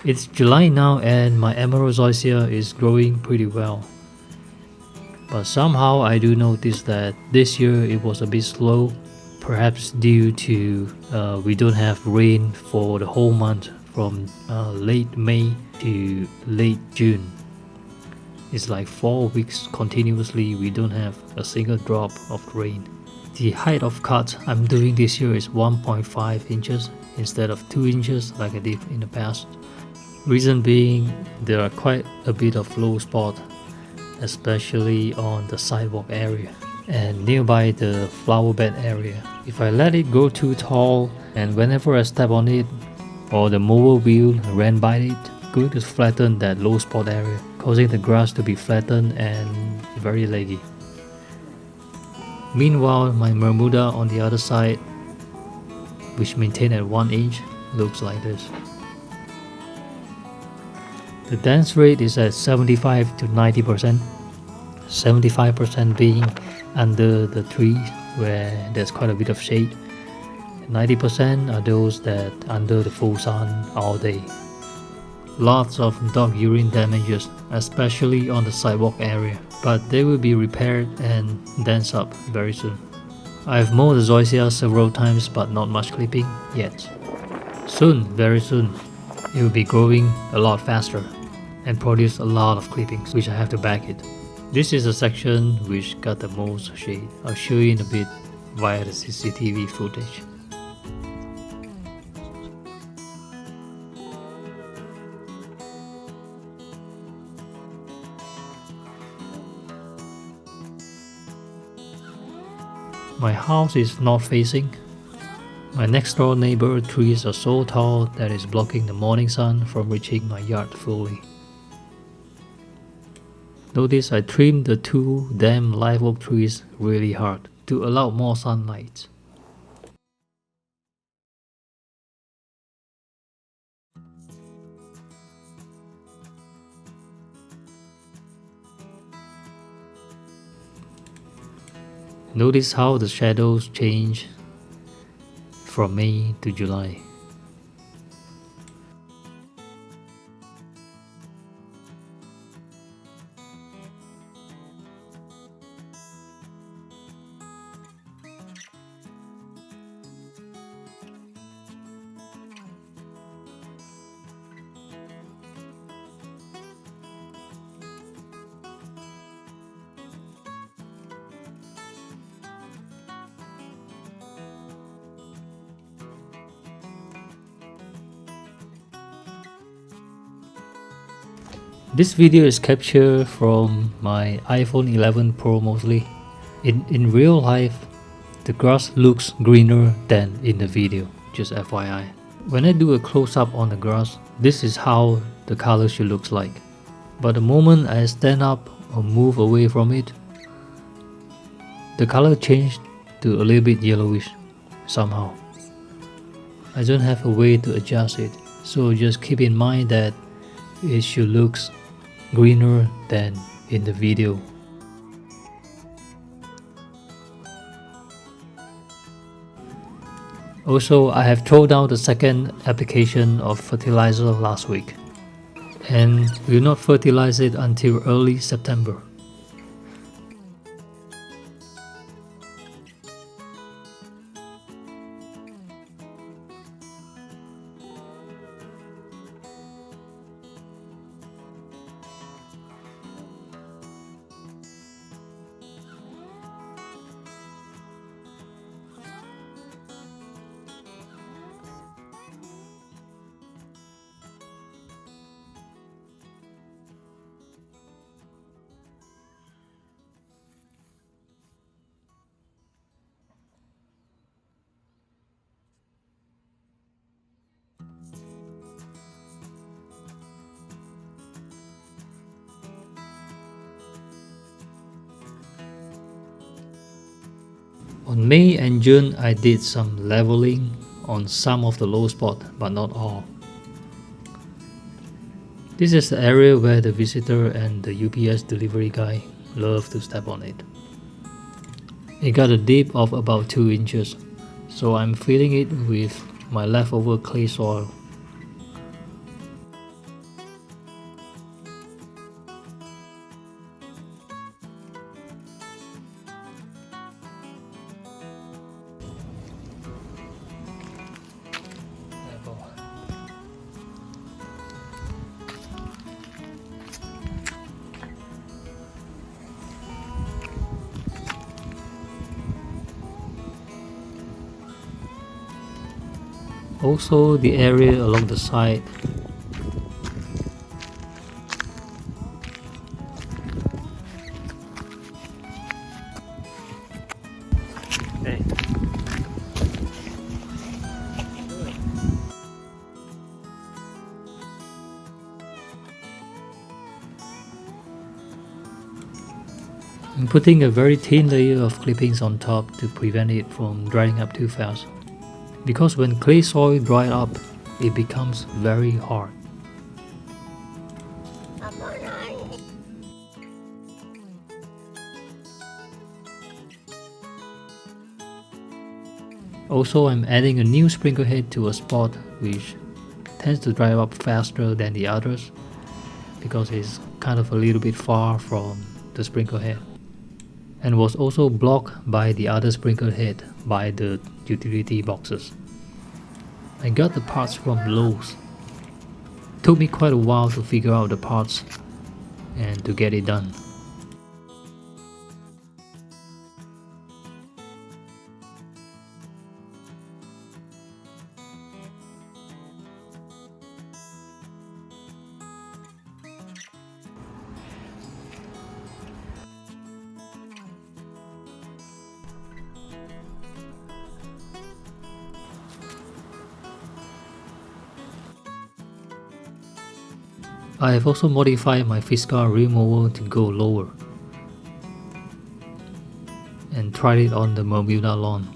It's July now and my emerald Zoysia is growing pretty well. But somehow I do notice that this year it was a bit slow, perhaps due to we don't have rain for the whole month from late May to late June. It's like 4 weeks continuously we don't have a single drop of rain. The height of cut I'm doing this year is 1.5 inches instead of 2 inches like I did in the past. Reason being, there are quite a bit of low spot, especially on the sidewalk area and nearby the flower bed area. If I let it grow too tall and whenever I step on it or the mower wheel ran by it, going to flatten that low spot area, causing the grass to be flattened and very leggy. Meanwhile, my Bermuda on the other side, which maintained at 1 inch, looks like this. The dense rate is at 75 to 90%, 75% being under the trees where there's quite a bit of shade, 90% are those that under the full sun all day. Lots of dog urine damages, especially on the sidewalk area, but they will be repaired and dense up very soon. I've mowed the Zoysia several times but not much clipping yet. Soon, very soon, it will be growing a lot faster and produce a lot of clippings, which I have to back it. This is a section which got the most shade. I'll show you in a bit via the CCTV footage. My house is north facing. My next door neighbor trees are so tall that it's blocking the morning sun from reaching my yard fully. Notice I trimmed the 2 damn live oak trees really hard to allow more sunlight. Notice how the shadows change from May to July. This video is captured from my iPhone 11 Pro mostly. In real life, the grass looks greener than in the video, just FYI. When I do a close-up on the grass, this is how the color should look like. But the moment I stand up or move away from it, the color changed to a little bit yellowish somehow. I don't have a way to adjust it, so just keep in mind that it should look greener than in the video. Also, I have thrown out the second application of fertilizer last week and will not fertilize it until early September. On May and June, I did some leveling on some of the low spot, but not all. This is the area where the visitor and the UPS delivery guy love to step on it. It got a dip of about 2 inches, so I'm filling it with my leftover clay soil. Also the area along the side. Hey. I'm putting a very thin layer of clippings on top to prevent it from drying up too fast. Because when clay soil dries up, it becomes very hard. Also, I'm adding a new sprinkler head to a spot which tends to dry up faster than the others because it's kind of a little bit far from the sprinkler head, and was also blocked by the other sprinkler head by the utility boxes. I got the parts from Lowe's. Took me quite a while to figure out the parts and to get it done. I have also modified my Fiskar rim mower to go lower and tried it on the Bermuda lawn.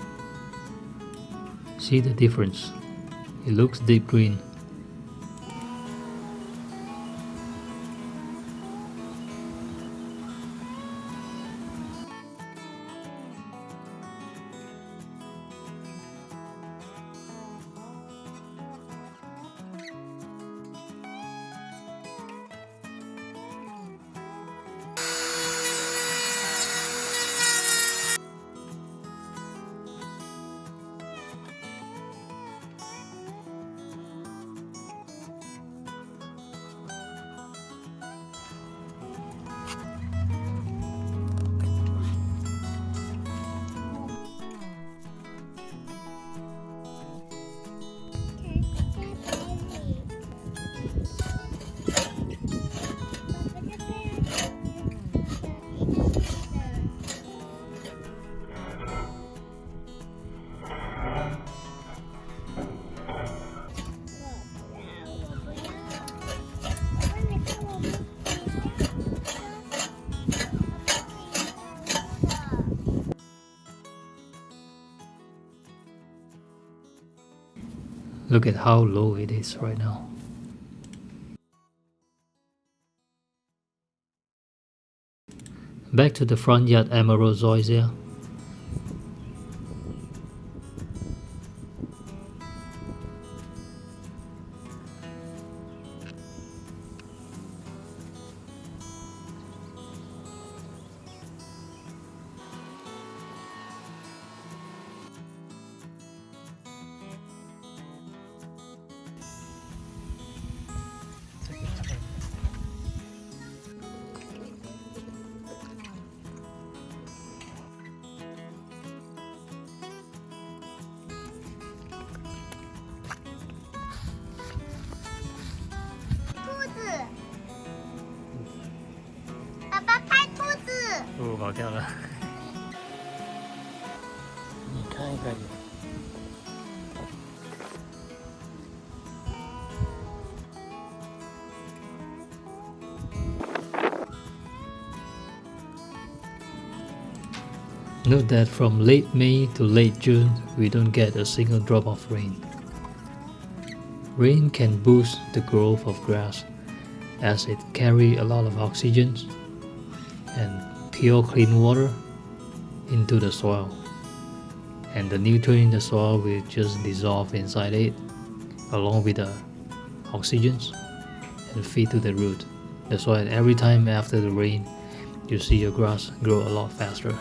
See the difference? It looks deep green. Look at how low it is right now. Back to the front yard emerald zoysia.跑掉了。你看一看。Note that from late May to late June, we don't get a single drop of rain. Rain can boost the growth of grass as it carries a lot of oxygen and pure clean water into the soil, and the nutrient in the soil will just dissolve inside it along with the oxygens and feed to the root. That's why every time after the rain you see your grass grow a lot faster.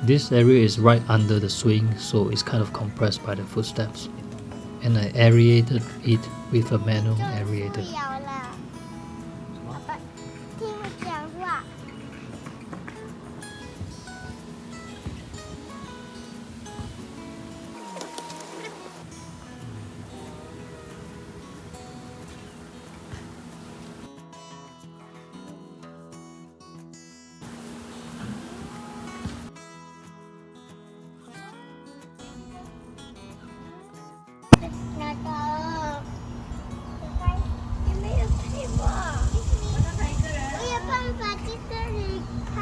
This area is right under the swing, so it's kind of compressed by the footsteps. And I aerated it with a manual aerator. 听我讲话。拿到，你没有陪我，我有办法去这里开。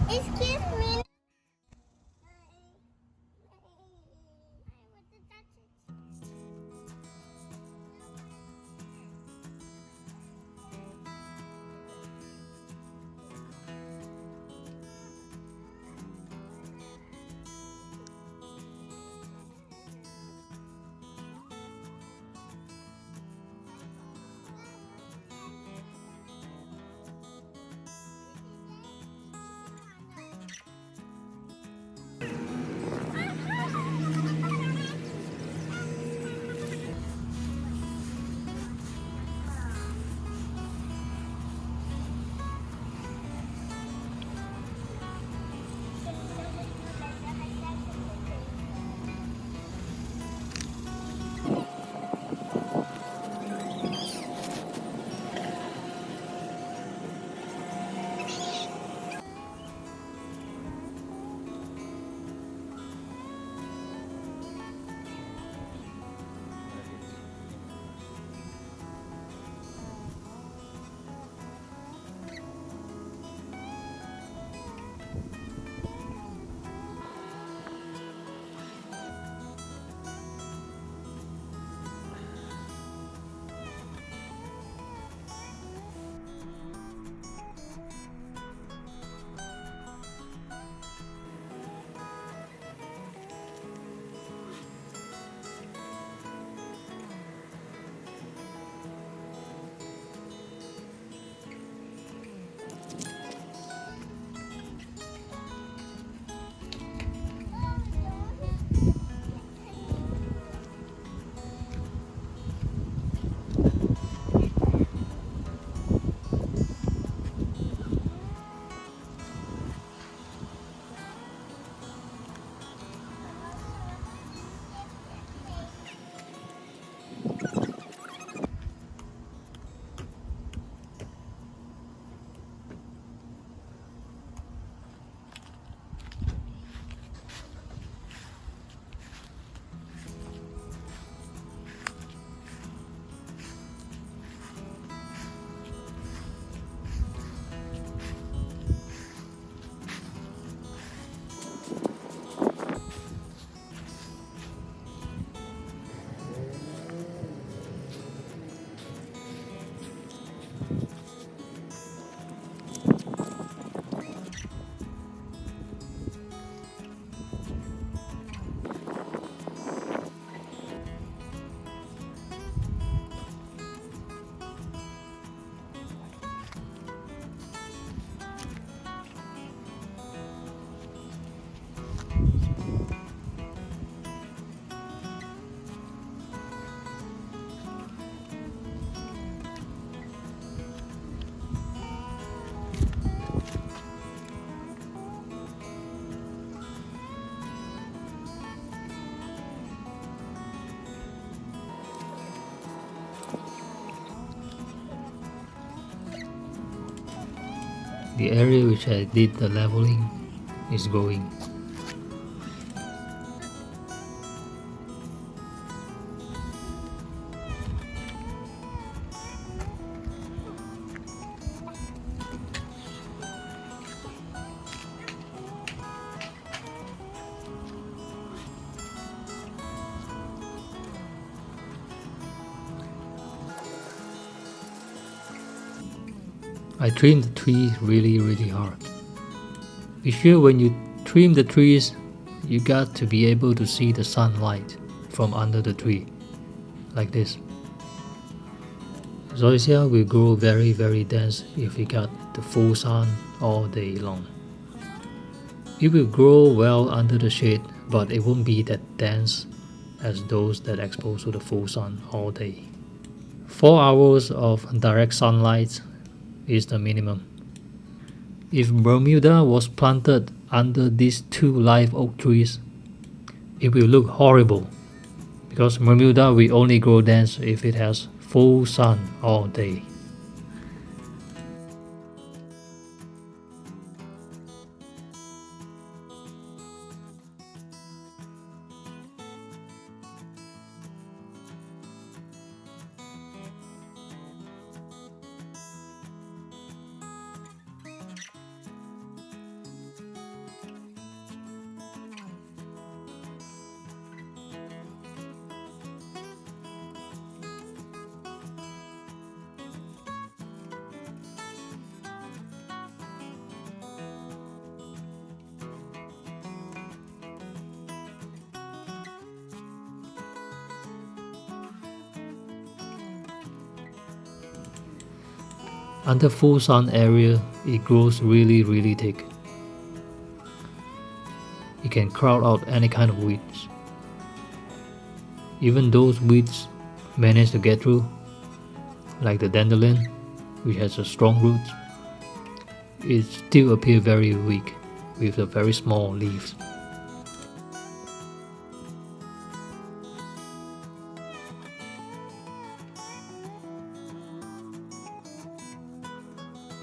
Excuse me。The area which I did the leveling is going. I trimmed the tree really hard. Be sure when you trim the trees, you got to be able to see the sunlight from under the tree, like this. Zoysia will grow very dense if you got the full sun all day long. It will grow well under the shade, but it won't be that dense as those that expose to the full sun all day. 4 hours of direct sunlight is the minimum. If Bermuda was planted under these 2 live oak trees, it will look horrible, because Bermuda will only grow dense if it has full sun all day. Under full sun area, it grows really thick. It can crowd out any kind of weeds. Even those weeds manage to get through, like the dandelion, which has a strong root. It still appears very weak, with the very small leaves.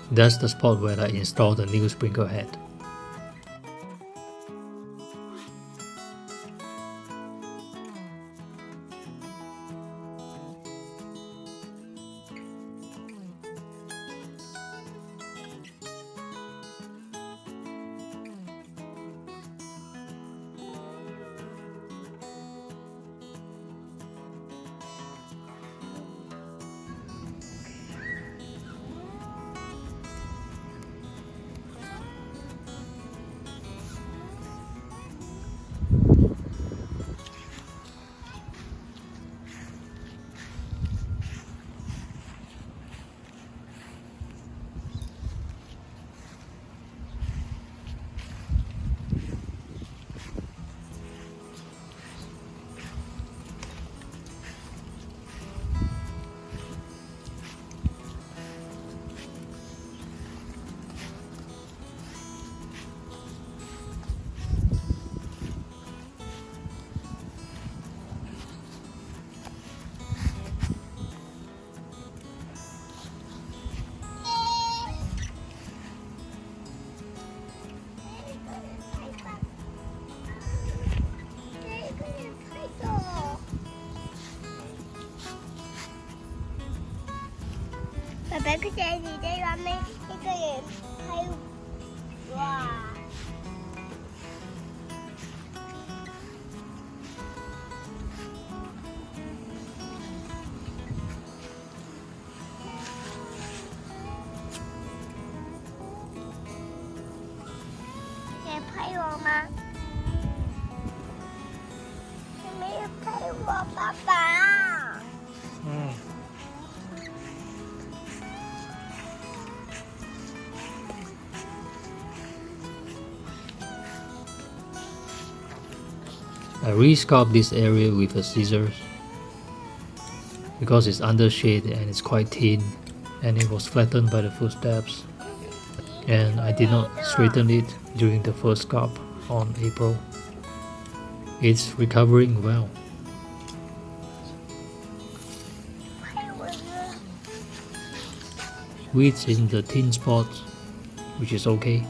That's the spot where I installed the new sprinkler head.爸爸，可是你在外面一个人拍，哇！ 在拍我吗？你没有拍我，爸爸。I re-scarped this area with the scissors because it's under shade and it's quite thin, and it was flattened by the footsteps, and I did not straighten it during the first scarp on April. It's recovering well. Weeds in the thin spots, which is okay.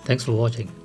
Thanks for watching.